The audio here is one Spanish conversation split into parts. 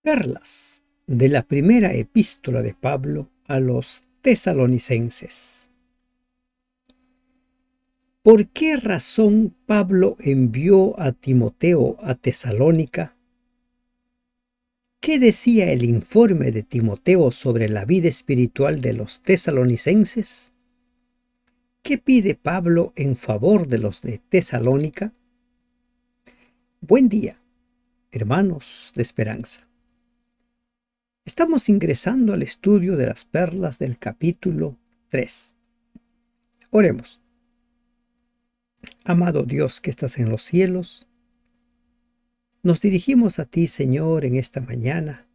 Perlas de la primera epístola de Pablo a los tesalonicenses. ¿Por qué razón Pablo envió a Timoteo a Tesalónica? ¿Qué decía el informe de Timoteo sobre la vida espiritual de los tesalonicenses? ¿Qué pide Pablo en favor de los de Tesalónica? Buen día, hermanos de esperanza. Estamos ingresando al estudio de las perlas del capítulo 3. Oremos. Amado Dios que estás en los cielos, nos dirigimos a ti, Señor, en esta mañana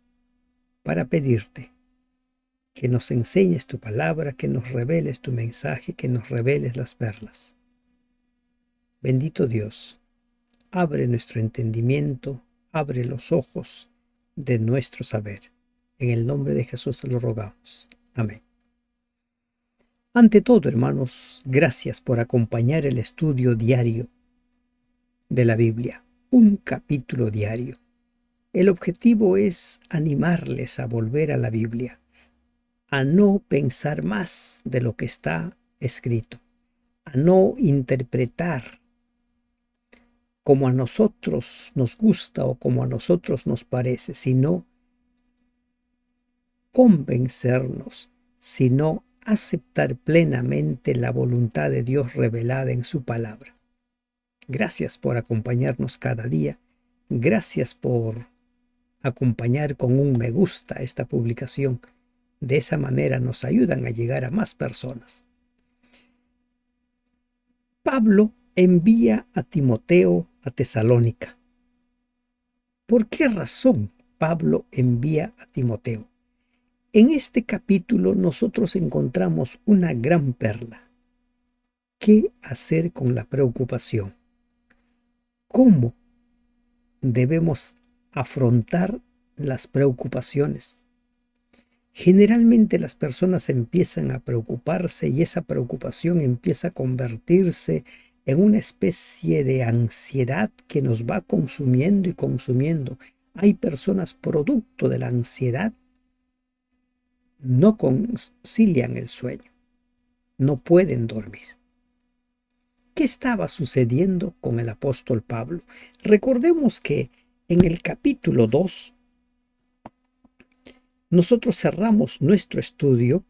para pedirte que nos enseñes tu palabra, que nos reveles tu mensaje, que nos reveles las perlas. Bendito Dios, abre nuestro entendimiento, abre los ojos de nuestro saber. En el nombre de Jesús te lo rogamos. Amén. Ante todo, hermanos, gracias por acompañar el estudio diario de la Biblia, un capítulo diario. El objetivo es animarles a volver a la Biblia, a no pensar más de lo que está escrito, a no interpretar como a nosotros nos gusta o como a nosotros nos parece, sino convencernos, sino aceptar plenamente la voluntad de Dios revelada en su palabra. Gracias por acompañarnos cada día. Gracias por acompañar con un me gusta esta publicación. De esa manera nos ayudan a llegar a más personas. Pablo envía a Timoteo a Tesalónica. ¿Por qué razón Pablo envía a Timoteo? En este capítulo nosotros encontramos una gran perla. ¿Qué hacer con la preocupación? ¿Cómo debemos afrontar las preocupaciones? Generalmente las personas empiezan a preocuparse y esa preocupación empieza a convertirse en una especie de ansiedad que nos va consumiendo y consumiendo. Hay personas producto de la ansiedad no concilian el sueño, no pueden dormir. ¿Qué estaba sucediendo con el apóstol Pablo? Recordemos que en el capítulo 2 nosotros cerramos nuestro estudio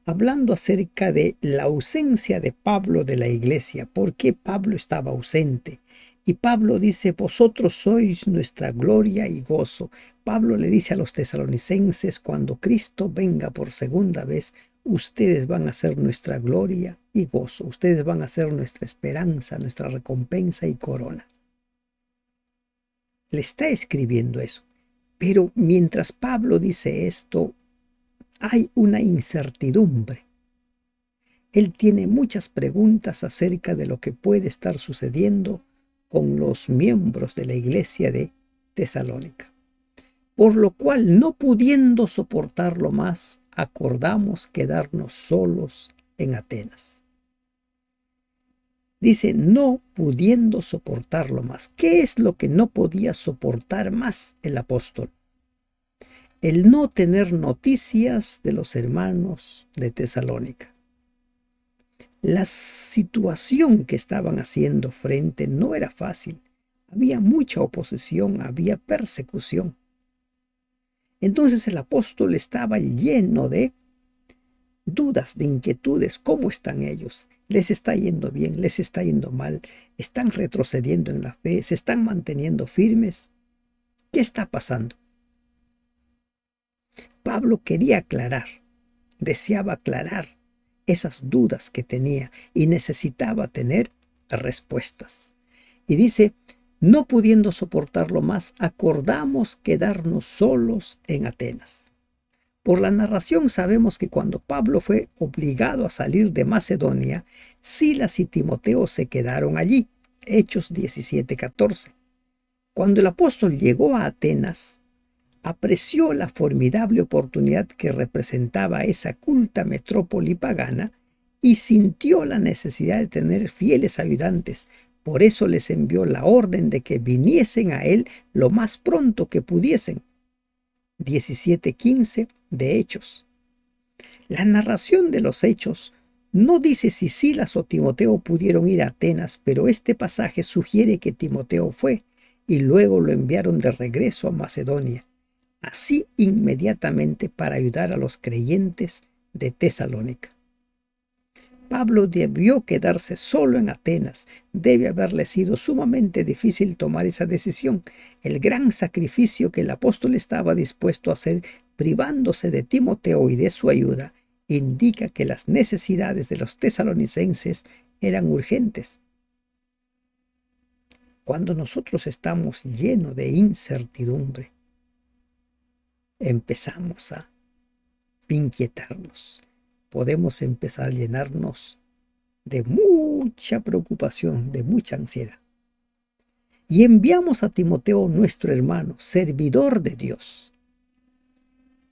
hablando acerca de la ausencia de Pablo de la iglesia. ¿Por qué Pablo estaba ausente? Y Pablo dice, vosotros sois nuestra gloria y gozo. Pablo le dice a los tesalonicenses, cuando Cristo venga por segunda vez, ustedes van a ser nuestra gloria y gozo. Ustedes van a ser nuestra esperanza, nuestra recompensa y corona. Le está escribiendo eso. Pero mientras Pablo dice esto, hay una incertidumbre. Él tiene muchas preguntas acerca de lo que puede estar sucediendo con los miembros de la iglesia de Tesalónica. Por lo cual, no pudiendo soportarlo más, acordamos quedarnos solos en Atenas. Dice, no pudiendo soportarlo más. ¿Qué es lo que no podía soportar más el apóstol? El no tener noticias de los hermanos de Tesalónica. La situación que estaban haciendo frente no era fácil. Había mucha oposición, había persecución. Entonces el apóstol estaba lleno de dudas, de inquietudes. ¿Cómo están ellos? ¿Les está yendo bien? ¿Les está yendo mal? ¿Están retrocediendo en la fe? ¿Se están manteniendo firmes? ¿Qué está pasando? Pablo quería aclarar, deseaba aclarar esas dudas que tenía y necesitaba tener respuestas. Y dice, no pudiendo soportarlo más, acordamos quedarnos solos en Atenas. Por la narración sabemos que cuando Pablo fue obligado a salir de Macedonia, Silas y Timoteo se quedaron allí. Hechos 17:14. Cuando el apóstol llegó a Atenas, apreció la formidable oportunidad que representaba esa culta metrópoli pagana y sintió la necesidad de tener fieles ayudantes. Por eso les envió la orden de que viniesen a él lo más pronto que pudiesen. 17:15 de Hechos. La narración de los Hechos no dice si Silas o Timoteo pudieron ir a Atenas, pero este pasaje sugiere que Timoteo fue y luego lo enviaron de regreso a Macedonia, así inmediatamente para ayudar a los creyentes de Tesalónica. Pablo debió quedarse solo en Atenas. Debe haberle sido sumamente difícil tomar esa decisión. El gran sacrificio que el apóstol estaba dispuesto a hacer, privándose de Timoteo y de su ayuda, indica que las necesidades de los tesalonicenses eran urgentes. Cuando nosotros estamos llenos de incertidumbre, empezamos a inquietarnos. Podemos empezar a llenarnos de mucha preocupación, de mucha ansiedad. Y enviamos a Timoteo, nuestro hermano, servidor de Dios.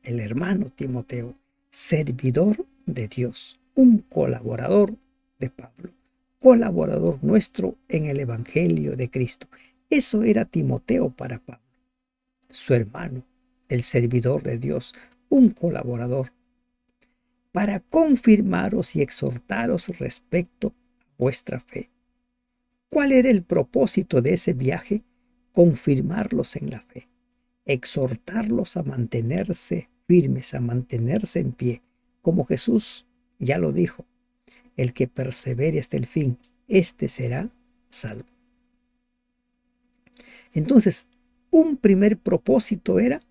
El hermano Timoteo, servidor de Dios, un colaborador de Pablo, colaborador nuestro en el Evangelio de Cristo. Eso era Timoteo para Pablo, su hermano, el servidor de Dios, un colaborador, para confirmaros y exhortaros respecto a vuestra fe. ¿Cuál era el propósito de ese viaje? Confirmarlos en la fe, exhortarlos a mantenerse firmes, a mantenerse en pie, como Jesús ya lo dijo: el que persevere hasta el fin, éste será salvo. Entonces, un primer propósito era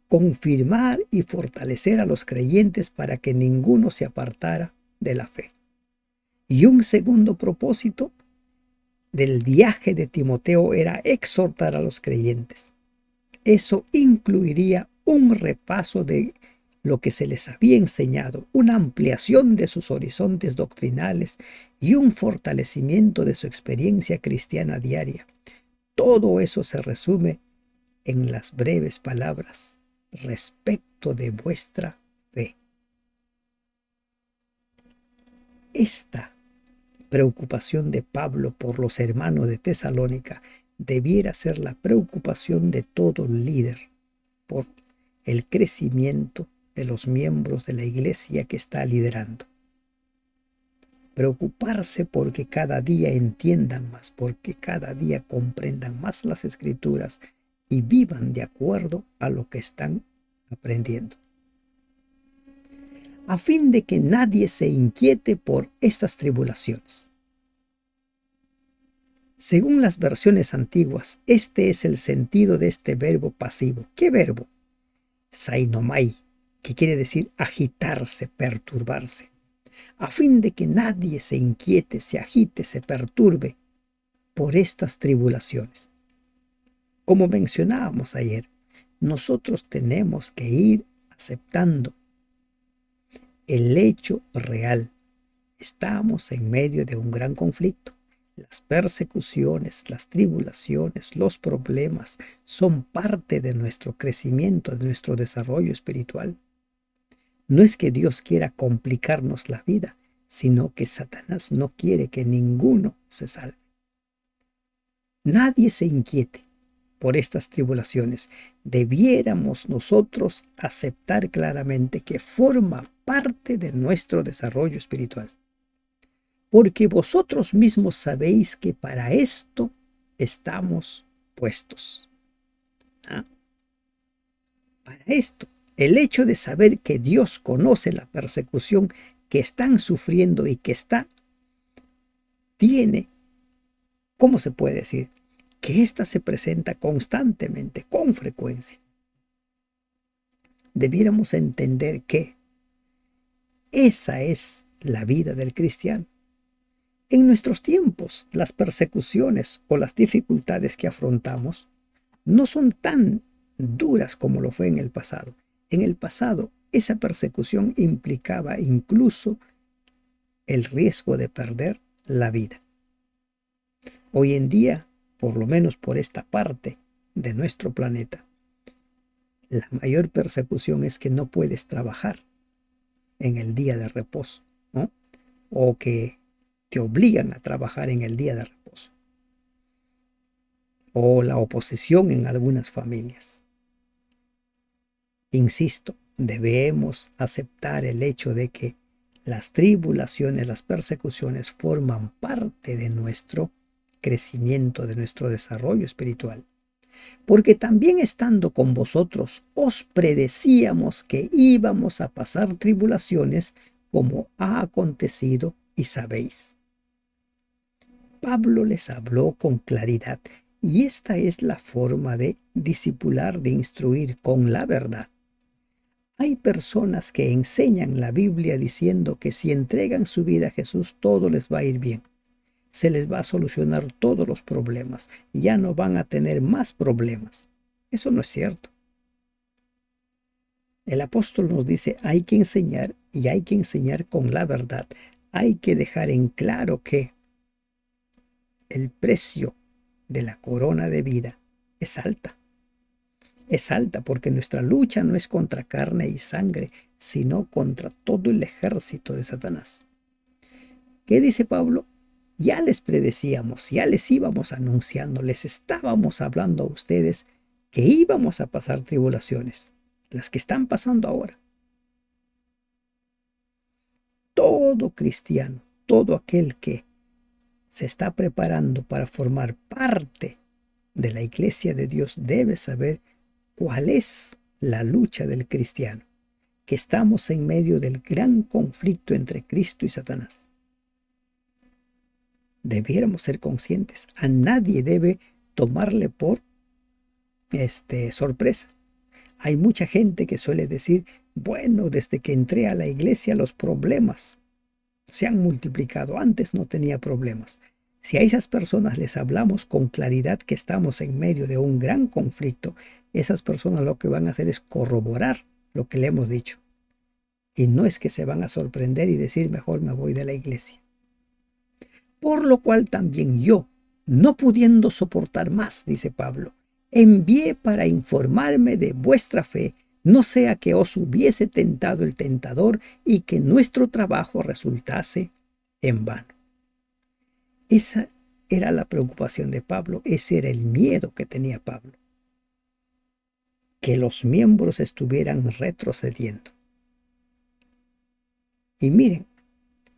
confirmar y fortalecer a los creyentes para que ninguno se apartara de la fe. Y un segundo propósito del viaje de Timoteo era exhortar a los creyentes. Eso incluiría un repaso de lo que se les había enseñado, una ampliación de sus horizontes doctrinales y un fortalecimiento de su experiencia cristiana diaria. Todo eso se resume en las breves palabras: respecto de vuestra fe. Esta preocupación de Pablo por los hermanos de Tesalónica debiera ser la preocupación de todo líder por el crecimiento de los miembros de la iglesia que está liderando. Preocuparse porque cada día entiendan más, porque cada día comprendan más las Escrituras y vivan de acuerdo a lo que están aprendiendo, a fin de que nadie se inquiete por estas tribulaciones. Según las versiones antiguas, este es el sentido de este verbo pasivo. ¿Qué verbo? Sainomai, que quiere decir agitarse, perturbarse. A fin de que nadie se inquiete, se agite, se perturbe por estas tribulaciones. Como mencionábamos ayer, nosotros tenemos que ir aceptando el hecho real. Estamos en medio de un gran conflicto. Las persecuciones, las tribulaciones, los problemas son parte de nuestro crecimiento, de nuestro desarrollo espiritual. No es que Dios quiera complicarnos la vida, sino que Satanás no quiere que ninguno se salve. Nadie se inquiete por estas tribulaciones. Debiéramos nosotros aceptar claramente que forma parte de nuestro desarrollo espiritual. Porque vosotros mismos sabéis que para esto estamos puestos. Para esto, el hecho de saber que Dios conoce la persecución que están sufriendo y que tiene, ¿cómo se puede decir? Que ésta se presenta constantemente, con frecuencia. Debiéramos entender que esa es la vida del cristiano. En nuestros tiempos, las persecuciones o las dificultades que afrontamos no son tan duras como lo fue en el pasado. En el pasado, esa persecución implicaba incluso el riesgo de perder la vida. Hoy en día, por lo menos por esta parte de nuestro planeta, la mayor persecución es que no puedes trabajar en el día de reposo, ¿no? O que te obligan a trabajar en el día de reposo. O la oposición en algunas familias. Insisto, debemos aceptar el hecho de que las tribulaciones, las persecuciones forman parte de nuestro crecimiento, de nuestro desarrollo espiritual. Porque también estando con vosotros os predecíamos que íbamos a pasar tribulaciones como ha acontecido y sabéis. Pablo les habló con claridad y esta es la forma de discipular, de instruir con la verdad. Hay personas que enseñan la Biblia diciendo que si entregan su vida a Jesús todo les va a ir bien. Se les va a solucionar todos los problemas. Ya no van a tener más problemas. Eso no es cierto. El apóstol nos dice hay que enseñar y hay que enseñar con la verdad. Hay que dejar en claro que el precio de la corona de vida es alta. Es alta porque nuestra lucha no es contra carne y sangre, sino contra todo el ejército de Satanás. ¿Qué dice Pablo? Ya les predecíamos, ya les íbamos anunciando, les estábamos hablando a ustedes que íbamos a pasar tribulaciones, las que están pasando ahora. Todo cristiano, todo aquel que se está preparando para formar parte de la iglesia de Dios debe saber cuál es la lucha del cristiano, que estamos en medio del gran conflicto entre Cristo y Satanás. Debiéramos ser conscientes. A nadie debe tomarle por sorpresa. Hay mucha gente que suele decir, bueno, desde que entré a la iglesia los problemas se han multiplicado. Antes no tenía problemas. Si a esas personas les hablamos con claridad que estamos en medio de un gran conflicto, esas personas lo que van a hacer es corroborar lo que le hemos dicho. Y no es que se van a sorprender y decir, mejor me voy de la iglesia. Por lo cual también yo, no pudiendo soportar más, dice Pablo, envié para informarme de vuestra fe, no sea que os hubiese tentado el tentador y que nuestro trabajo resultase en vano. Esa era la preocupación de Pablo, ese era el miedo que tenía Pablo, que los miembros estuvieran retrocediendo. Y miren,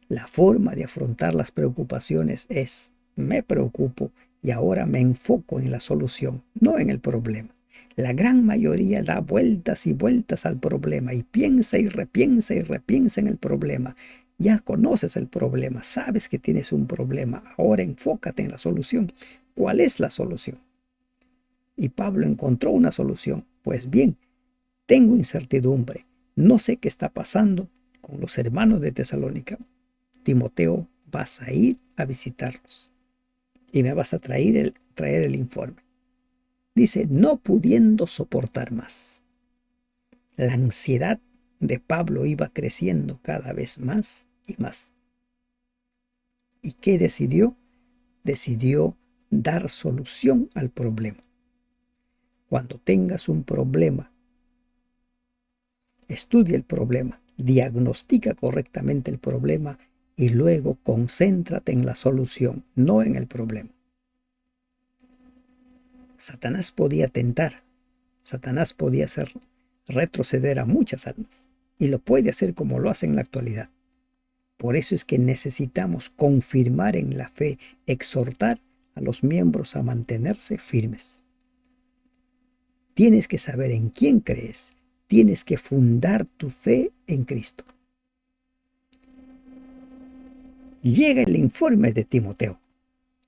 la forma de afrontar las preocupaciones es, me preocupo y ahora me enfoco en la solución, no en el problema. La gran mayoría da vueltas y vueltas al problema y piensa y repiensa en el problema. Ya conoces el problema, sabes que tienes un problema, ahora enfócate en la solución. ¿Cuál es la solución? Y Pablo encontró una solución. Pues bien, tengo incertidumbre, no sé qué está pasando con los hermanos de Tesalónica. Timoteo, vas a ir a visitarlos y me vas a traer el informe. Dice, no pudiendo soportar más. La ansiedad de Pablo iba creciendo cada vez más y más. ¿Y qué decidió? Decidió dar solución al problema. Cuando tengas un problema, estudia el problema, diagnostica correctamente el problema y luego concéntrate en la solución, no en el problema. Satanás podía tentar, Satanás podía hacer retroceder a muchas almas y lo puede hacer como lo hace en la actualidad. Por eso es que necesitamos confirmar en la fe, exhortar a los miembros a mantenerse firmes. Tienes que saber en quién crees, tienes que fundar tu fe en Cristo. Llega el informe de Timoteo.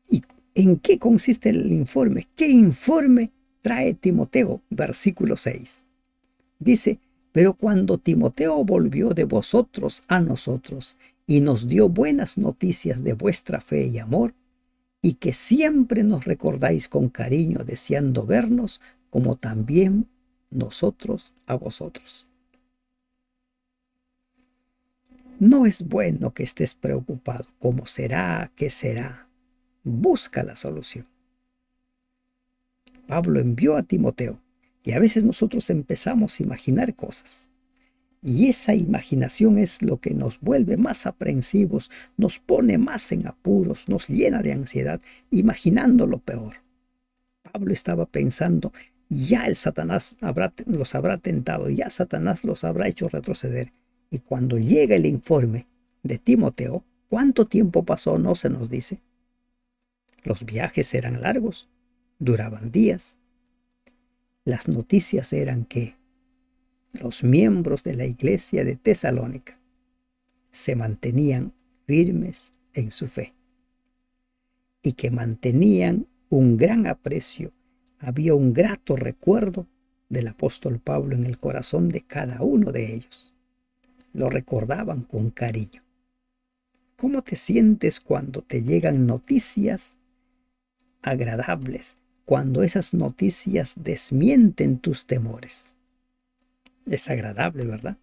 ¿Y en qué consiste el informe? ¿Qué informe trae Timoteo? Versículo 6. Dice, pero cuando Timoteo volvió de vosotros a nosotros y nos dio buenas noticias de vuestra fe y amor, y que siempre nos recordáis con cariño deseando vernos, como también nosotros a vosotros. No es bueno que estés preocupado. ¿Cómo será? ¿Qué será? Busca la solución. Pablo envió a Timoteo y a veces nosotros empezamos a imaginar cosas. Y esa imaginación es lo que nos vuelve más aprensivos, nos pone más en apuros, nos llena de ansiedad, imaginando lo peor. Pablo estaba pensando, Ya el Satanás los habrá tentado, ya Satanás los habrá hecho retroceder. Y cuando llega el informe de Timoteo, ¿cuánto tiempo pasó? No se nos dice. Los viajes eran largos, duraban días. Las noticias eran que los miembros de la iglesia de Tesalónica se mantenían firmes en su fe y que mantenían un gran aprecio. Había un grato recuerdo del apóstol Pablo en el corazón de cada uno de ellos. Lo recordaban con cariño. ¿Cómo te sientes cuando te llegan noticias agradables? Cuando esas noticias desmienten tus temores. Es agradable, ¿verdad?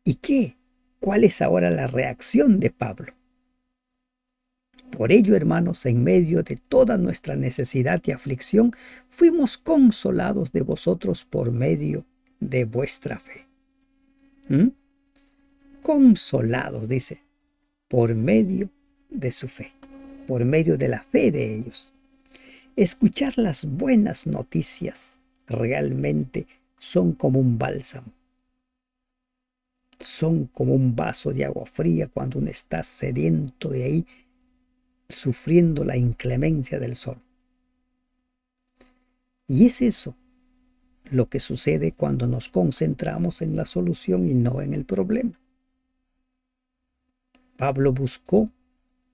¿Y qué? ¿Cuál es ahora la reacción de Pablo? Por ello, hermanos, en medio de toda nuestra necesidad y aflicción, fuimos consolados de vosotros por medio de vuestra fe. Consolados, dice, por medio de su fe, por medio de la fe de ellos. Escuchar las buenas noticias realmente son como un bálsamo. Son como un vaso de agua fría cuando uno está sediento y ahí sufriendo la inclemencia del sol. Y es eso lo que sucede cuando nos concentramos en la solución y no en el problema. Pablo buscó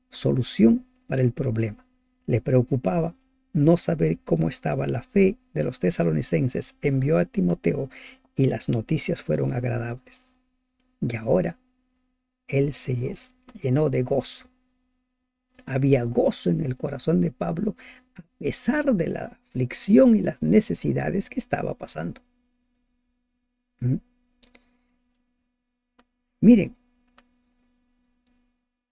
solución para el problema. Le preocupaba no saber cómo estaba la fe de los tesalonicenses. Envió a Timoteo y las noticias fueron agradables. Y ahora él se llenó de gozo. Había gozo en el corazón de Pablo a pesar de la aflicción y las necesidades que estaba pasando. Miren,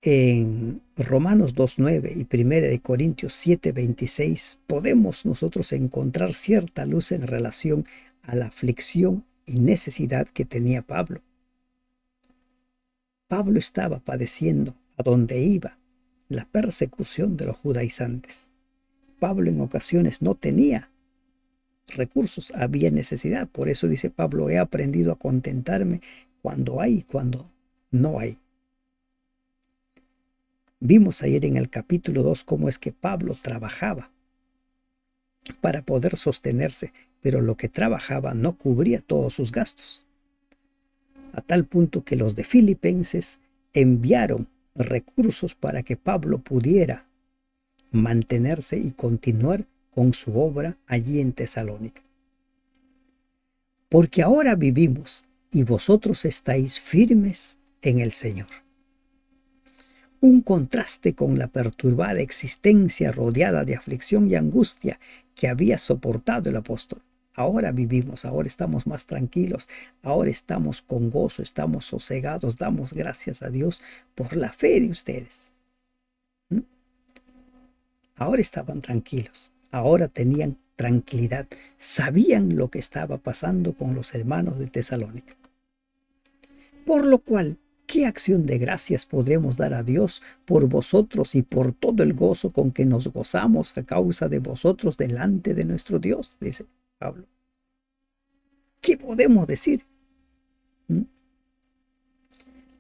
en Romanos 2:9 y 1 Corintios 7:26 podemos nosotros encontrar cierta luz en relación a la aflicción y necesidad que tenía Pablo. Pablo estaba padeciendo a donde iba la persecución de los judaizantes. Pablo en ocasiones no tenía recursos, había necesidad. Por eso dice Pablo, he aprendido a contentarme cuando hay y cuando no hay. Vimos ayer en el capítulo 2 cómo es que Pablo trabajaba para poder sostenerse, pero lo que trabajaba no cubría todos sus gastos. A tal punto que los de Filipenses enviaron recursos para que Pablo pudiera mantenerse y continuar con su obra allí en Tesalónica. Porque ahora vivimos y vosotros estáis firmes en el Señor. Un contraste con la perturbada existencia rodeada de aflicción y angustia que había soportado el apóstol. Ahora vivimos, ahora estamos más tranquilos, ahora estamos con gozo, estamos sosegados, damos gracias a Dios por la fe de ustedes. Ahora estaban tranquilos, ahora tenían tranquilidad, sabían lo que estaba pasando con los hermanos de Tesalónica. Por lo cual, ¿qué acción de gracias podremos dar a Dios por vosotros y por todo el gozo con que nos gozamos a causa de vosotros delante de nuestro Dios? Dice Pablo. ¿Qué podemos decir?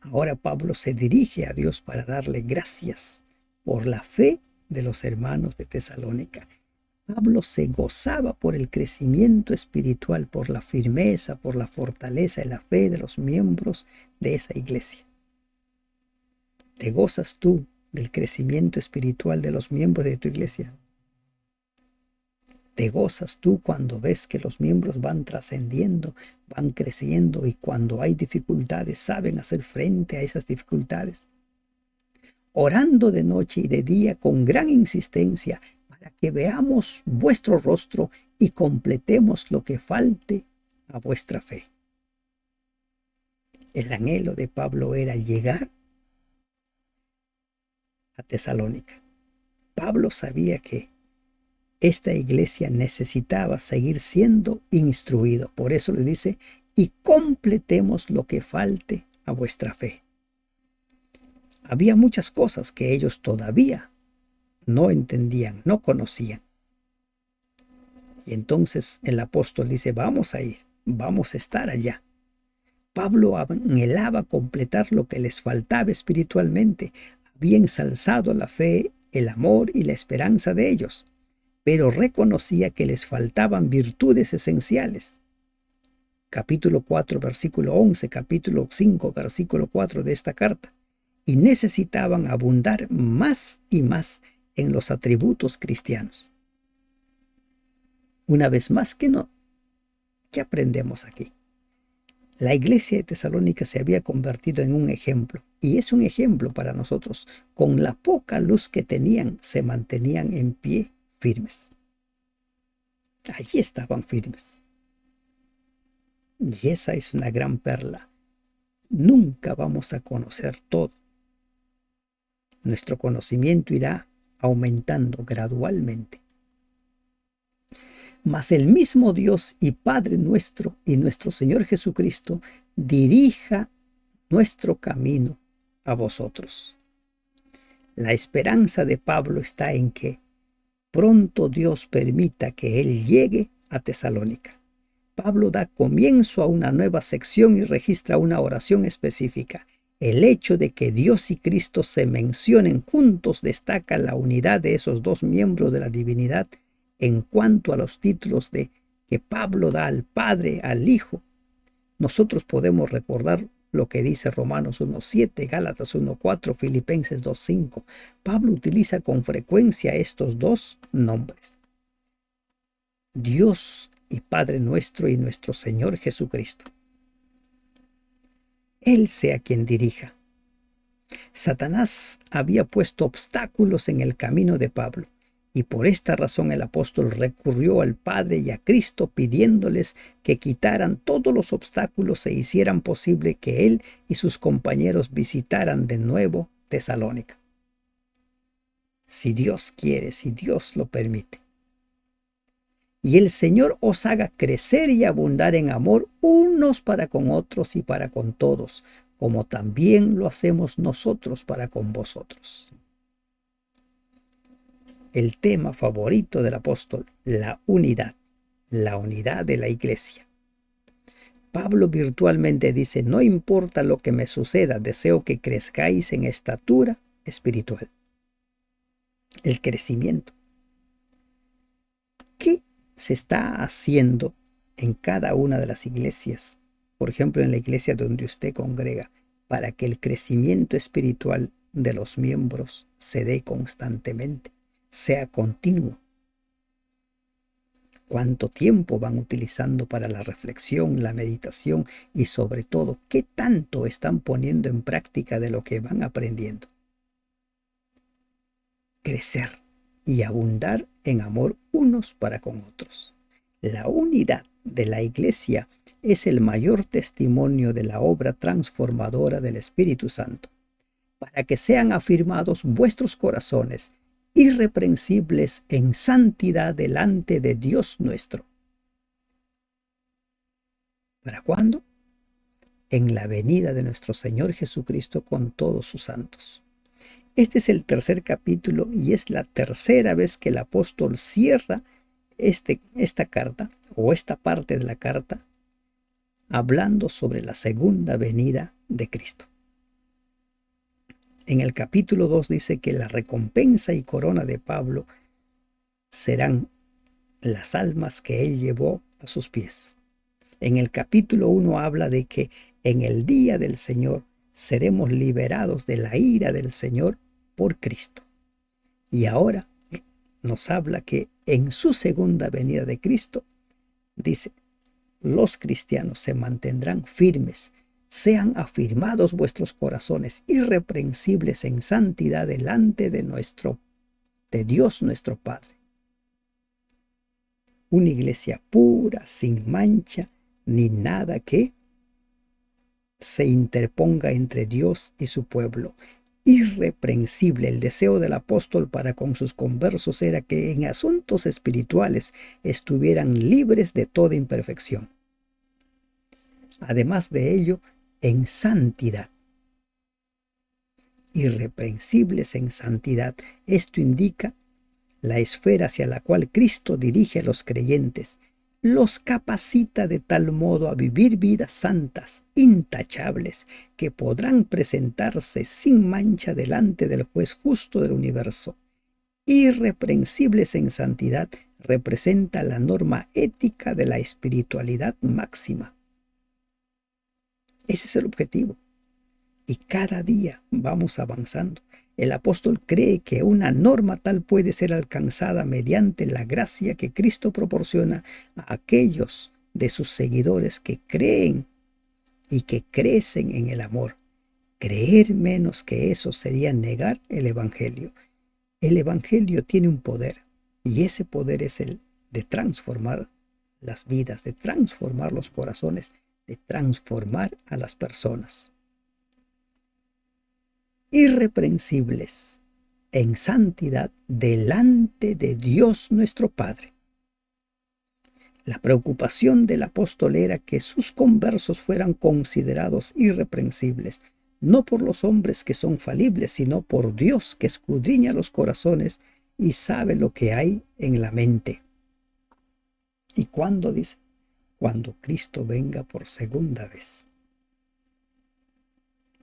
Ahora Pablo se dirige a Dios para darle gracias por la fe de los hermanos de Tesalónica. Pablo se gozaba por el crecimiento espiritual, por la firmeza, por la fortaleza y la fe de los miembros de esa iglesia. ¿Te gozas tú del crecimiento espiritual de los miembros de tu iglesia? ¿Te gozas tú cuando ves que los miembros van trascendiendo, van creciendo y cuando hay dificultades saben hacer frente a esas dificultades? Orando de noche y de día con gran insistencia para que veamos vuestro rostro y completemos lo que falte a vuestra fe. El anhelo de Pablo era llegar a Tesalónica. Pablo sabía que esta iglesia necesitaba seguir siendo instruido. Por eso le dice, y completemos lo que falte a vuestra fe. Había muchas cosas que ellos todavía no entendían, no conocían. Y entonces el apóstol dice, vamos a ir, vamos a estar allá. Pablo anhelaba completar lo que les faltaba espiritualmente. Había ensalzado la fe, el amor y la esperanza de ellos, pero reconocía que les faltaban virtudes esenciales. Capítulo 4, versículo 11, capítulo 5, versículo 4 de esta carta. Y necesitaban abundar más y más en los atributos cristianos. Una vez más, ¿qué aprendemos aquí? La iglesia de Tesalónica se había convertido en un ejemplo, y es un ejemplo para nosotros. Con la poca luz que tenían, se mantenían en pie firmes. Allí estaban firmes. Y esa es una gran perla. Nunca vamos a conocer todo. Nuestro conocimiento irá aumentando gradualmente. Mas el mismo Dios y Padre nuestro y nuestro Señor Jesucristo dirija nuestro camino a vosotros. La esperanza de Pablo está en que pronto Dios permita que él llegue a Tesalónica. Pablo da comienzo a una nueva sección y registra una oración específica. El hecho de que Dios y Cristo se mencionen juntos destaca la unidad de esos dos miembros de la divinidad en cuanto a los títulos que Pablo da al Padre, al Hijo. Nosotros podemos recordar lo que dice Romanos 1:7, Gálatas 1:4, Filipenses 2:5. Pablo utiliza con frecuencia estos dos nombres. Dios y Padre nuestro y nuestro Señor Jesucristo. Él sea quien dirija. Satanás había puesto obstáculos en el camino de Pablo, y por esta razón el apóstol recurrió al Padre y a Cristo pidiéndoles que quitaran todos los obstáculos e hicieran posible que él y sus compañeros visitaran de nuevo Tesalónica. Si Dios quiere, si Dios lo permite. Y el Señor os haga crecer y abundar en amor unos para con otros y para con todos, como también lo hacemos nosotros para con vosotros. El tema favorito del apóstol, la unidad de la iglesia. Pablo virtualmente dice, no importa lo que me suceda, deseo que crezcáis en estatura espiritual. El crecimiento. ¿Qué se está haciendo en cada una de las iglesias? Por ejemplo, en la iglesia donde usted congrega, para que el crecimiento espiritual de los miembros se dé constantemente, sea continuo. ¿Cuánto tiempo van utilizando para la reflexión, la meditación y sobre todo, qué tanto están poniendo en práctica de lo que van aprendiendo? Crecer y abundar en amor unos para con otros. La unidad de la iglesia es el mayor testimonio de la obra transformadora del Espíritu Santo, para que sean afirmados vuestros corazones irreprensibles en santidad delante de Dios nuestro. ¿Para cuándo? En la venida de nuestro Señor Jesucristo con todos sus santos. Este es el tercer capítulo y es la tercera vez que el apóstol cierra esta carta o esta parte de la carta hablando sobre la segunda venida de Cristo. En el capítulo 2 dice que la recompensa y corona de Pablo serán las almas que él llevó a sus pies. En el capítulo 1 habla de que en el día del Señor seremos liberados de la ira del Señor por Cristo. Y ahora nos habla que en su segunda venida de Cristo, dice, los cristianos se mantendrán firmes, sean afirmados vuestros corazones irreprensibles en santidad delante de Dios nuestro Padre. Una iglesia pura, sin mancha, ni nada que se interponga entre Dios y su pueblo. Irreprensible. El deseo del apóstol para con sus conversos era que en asuntos espirituales estuvieran libres de toda imperfección. Además de ello, en santidad. Irreprensibles en santidad. Esto indica la esfera hacia la cual Cristo dirige a los creyentes, los capacita de tal modo a vivir vidas santas, intachables, que podrán presentarse sin mancha delante del juez justo del universo. Irreprensibles en santidad representa la norma ética de la espiritualidad máxima. Ese es el objetivo. Y cada día vamos avanzando. El apóstol cree que una norma tal puede ser alcanzada mediante la gracia que Cristo proporciona a aquellos de sus seguidores que creen y que crecen en el amor. Creer menos que eso sería negar el Evangelio. El Evangelio tiene un poder, y ese poder es el de transformar las vidas, de transformar los corazones, de transformar a las personas. Irreprensibles en santidad delante de Dios nuestro Padre. La preocupación del apóstol era que sus conversos fueran considerados irreprensibles, no por los hombres que son falibles, sino por Dios que escudriña los corazones y sabe lo que hay en la mente. ¿Y cuándo dice? Cuando Cristo venga por segunda vez.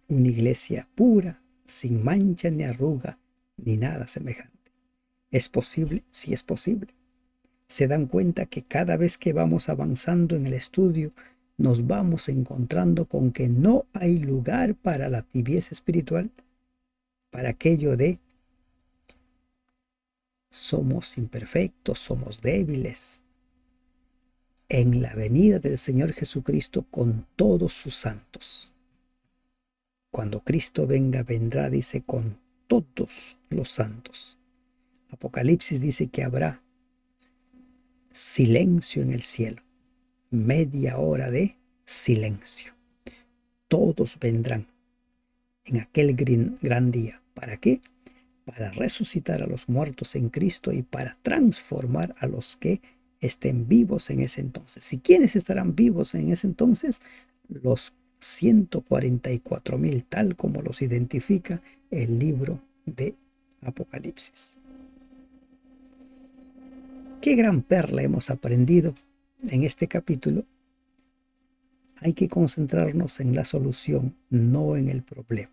Una iglesia pura, sin mancha ni arruga, ni nada semejante. ¿Es posible? Sí es posible. Se dan cuenta que cada vez que vamos avanzando en el estudio, nos vamos encontrando con que no hay lugar para la tibieza espiritual, para aquello de somos imperfectos, somos débiles. En la venida del Señor Jesucristo con todos sus santos. Cuando Cristo venga, vendrá, dice, con todos los santos. Apocalipsis dice que habrá silencio en el cielo, media hora de silencio. Todos vendrán en aquel gran día. ¿Para qué? Para resucitar a los muertos en Cristo y para transformar a los que estén vivos en ese entonces. ¿Y quiénes estarán vivos en ese entonces? Los 144,000, tal como los identifica el libro de Apocalipsis. Qué gran perla hemos aprendido en este capítulo. Hay que concentrarnos en la solución, no en el problema.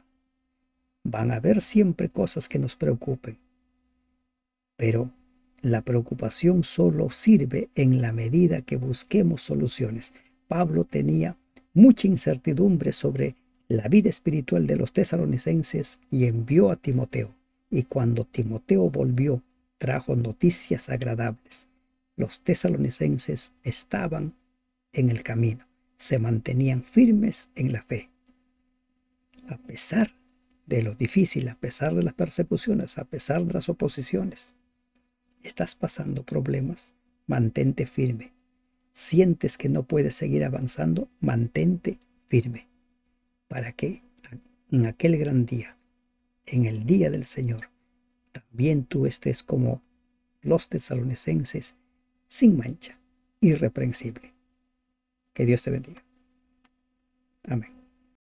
Van a haber siempre cosas que nos preocupen, pero la preocupación solo sirve en la medida que busquemos soluciones. Pablo tenía mucha incertidumbre sobre la vida espiritual de los tesalonicenses y envió a Timoteo. Y cuando Timoteo volvió, trajo noticias agradables. Los tesalonicenses estaban en el camino, se mantenían firmes en la fe. A pesar de lo difícil, a pesar de las persecuciones, a pesar de las oposiciones, estás pasando problemas, mantente firme. Sientes que no puedes seguir avanzando, mantente firme, para que en aquel gran día, en el día del Señor, también tú estés como los tesalonicenses, sin mancha, irreprensible. Que Dios te bendiga. Amén.